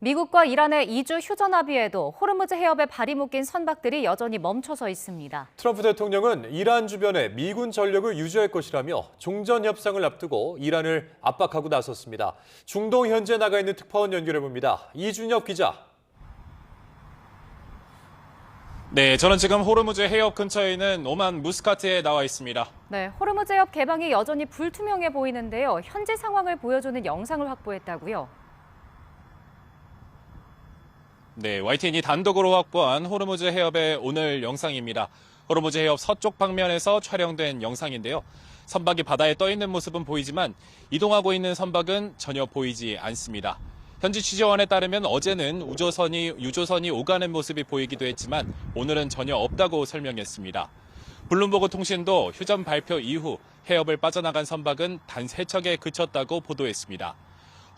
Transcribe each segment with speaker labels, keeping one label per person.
Speaker 1: 미국과 이란의 2주 휴전 합의에도 호르무즈 해협에 발이 묶인 선박들이 여전히 멈춰서 있습니다.
Speaker 2: 트럼프 대통령은 이란 주변에 미군 전력을 유지할 것이라며 종전 협상을 앞두고 이란을 압박하고 나섰습니다. 중동 현지에 나가 있는 특파원 연결해봅니다. 이준엽 기자.
Speaker 3: 네, 저는 지금 호르무즈 해협 근처에 있는 오만 무스카트에 나와 있습니다.
Speaker 1: 네, 호르무즈 해협 개방이 여전히 불투명해 보이는데요. 현지 상황을 보여주는 영상을 확보했다고요.
Speaker 3: 네, YTN이 단독으로 확보한 호르무즈 해협의 오늘 영상입니다. 호르무즈 해협 서쪽 방면에서 촬영된 영상인데요. 선박이 바다에 떠 있는 모습은 보이지만 이동하고 있는 선박은 전혀 보이지 않습니다. 현지 취재원에 따르면 어제는 유조선이 오가는 모습이 보이기도 했지만 오늘은 전혀 없다고 설명했습니다. 블룸버그 통신도 휴전 발표 이후 해협을 빠져나간 선박은 단 3척에 그쳤다고 보도했습니다.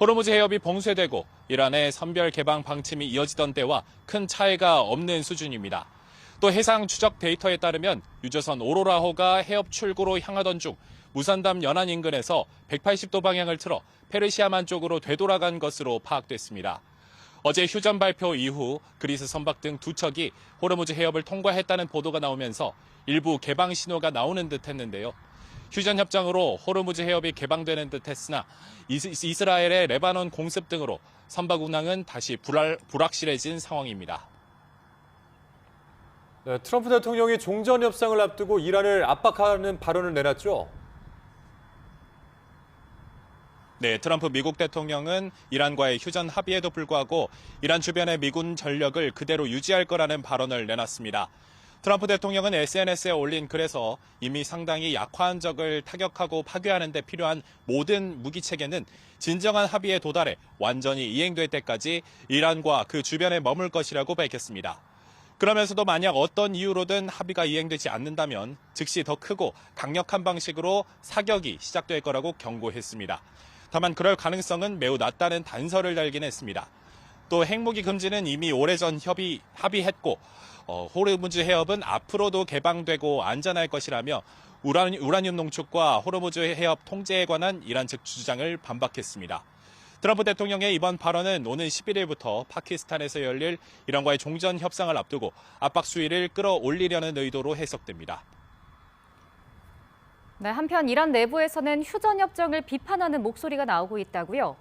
Speaker 3: 호르무즈 해협이 봉쇄되고 이란의 선별 개방 방침이 이어지던 때와 큰 차이가 없는 수준입니다. 또 해상 추적 데이터에 따르면 유조선 오로라호가 해협 출구로 향하던 중 무산담 연안 인근에서 180도 방향을 틀어 페르시아만 쪽으로 되돌아간 것으로 파악됐습니다. 어제 휴전 발표 이후 그리스 선박 등 2척이 호르무즈 해협을 통과했다는 보도가 나오면서 일부 개방 신호가 나오는 듯 했는데요. 휴전 협정으로 호르무즈 해협이 개방되는 듯 했으나 이스라엘의 레바논 공습 등으로 선박 운항은 다시 불확실해진 상황입니다.
Speaker 2: 네, 트럼프 대통령이 종전 협상을 앞두고 이란을 압박하는 발언을 내놨죠.
Speaker 3: 네, 트럼프 미국 대통령은 이란과의 휴전 합의에도 불구하고 이란 주변의 미군 전력을 그대로 유지할 거라는 발언을 내놨습니다. 트럼프 대통령은 SNS에 올린 글에서 이미 상당히 약화한 적을 타격하고 파괴하는 데 필요한 모든 무기 체계는 진정한 합의에 도달해 완전히 이행될 때까지 이란과 그 주변에 머물 것이라고 밝혔습니다. 그러면서도 만약 어떤 이유로든 합의가 이행되지 않는다면 즉시 더 크고 강력한 방식으로 사격이 시작될 거라고 경고했습니다. 다만 그럴 가능성은 매우 낮다는 단서를 달긴 했습니다. 또 핵무기 금지는 이미 오래전 합의했고 호르무즈 해협은 앞으로도 개방되고 안전할 것이라며 우라늄 농축과 호르무즈 해협 통제에 관한 이란 측 주장을 반박했습니다. 트럼프 대통령의 이번 발언은 오는 11일부터 파키스탄에서 열릴 이란과의 종전 협상을 앞두고 압박 수위를 끌어올리려는 의도로 해석됩니다.
Speaker 1: 네, 한편 이란 내부에서는 휴전 협정을 비판하는 목소리가 나오고 있다고요.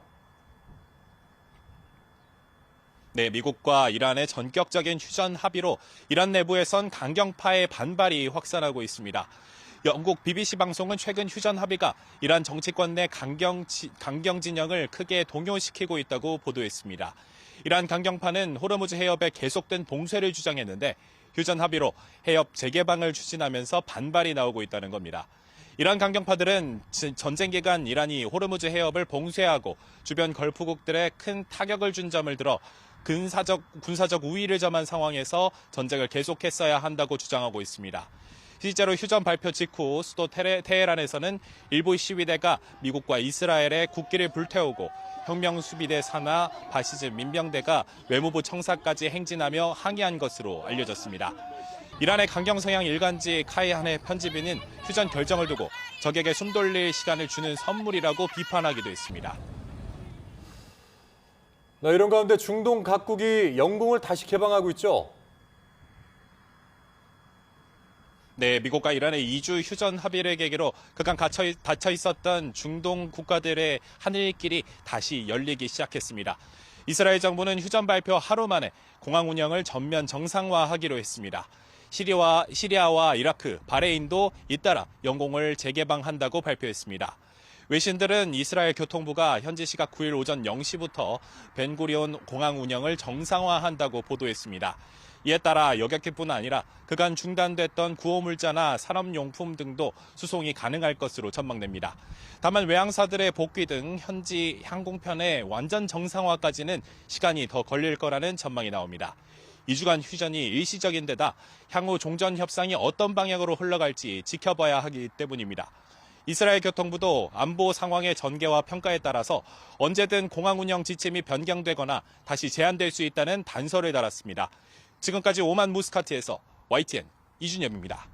Speaker 3: 네, 미국과 이란의 전격적인 휴전 합의로 이란 내부에선 강경파의 반발이 확산하고 있습니다. 영국 BBC 방송은 최근 휴전 합의가 이란 정치권 내 강경 진영을 크게 동요시키고 있다고 보도했습니다. 이란 강경파는 호르무즈 해협의 계속된 봉쇄를 주장했는데 휴전 합의로 해협 재개방을 추진하면서 반발이 나오고 있다는 겁니다. 이란 강경파들은 전쟁 기간 이란이 호르무즈 해협을 봉쇄하고 주변 걸프국들에 큰 타격을 준 점을 들어 군사적 우위를 점한 상황에서 전쟁을 계속했어야 한다고 주장하고 있습니다. 실제로 휴전 발표 직후 수도 테헤란에서는 일부 시위대가 미국과 이스라엘의 국기를 불태우고 혁명수비대 산하 바시즘 민병대가 외무부 청사까지 행진하며 항의한 것으로 알려졌습니다. 이란의 강경 성향 일간지 카이한의 편집인은 휴전 결정을 두고 적에게 숨 돌릴 시간을 주는 선물이라고 비판하기도 했습니다.
Speaker 2: 네, 이런 가운데 중동 각국이 영공을 다시 개방하고 있죠.
Speaker 3: 네, 미국과 이란의 2주 휴전 합의를 계기로 그간 닫혀 있었던 중동 국가들의 하늘길이 다시 열리기 시작했습니다. 이스라엘 정부는 휴전 발표 하루 만에 공항 운영을 전면 정상화하기로 했습니다. 시리아와 이라크, 바레인도 잇따라 영공을 재개방한다고 발표했습니다. 외신들은 이스라엘 교통부가 현지 시각 9일 오전 0시부터 벤구리온 공항 운영을 정상화한다고 보도했습니다. 이에 따라 여객기뿐 아니라 그간 중단됐던 구호물자나 산업용품 등도 수송이 가능할 것으로 전망됩니다. 다만 외항사들의 복귀 등 현지 항공편의 완전 정상화까지는 시간이 더 걸릴 거라는 전망이 나옵니다. 2주간 휴전이 일시적인 데다 향후 종전 협상이 어떤 방향으로 흘러갈지 지켜봐야 하기 때문입니다. 이스라엘 교통부도 안보 상황의 전개와 평가에 따라서 언제든 공항 운영 지침이 변경되거나 다시 제한될 수 있다는 단서를 달았습니다. 지금까지 오만 무스카트에서 YTN 이준엽입니다.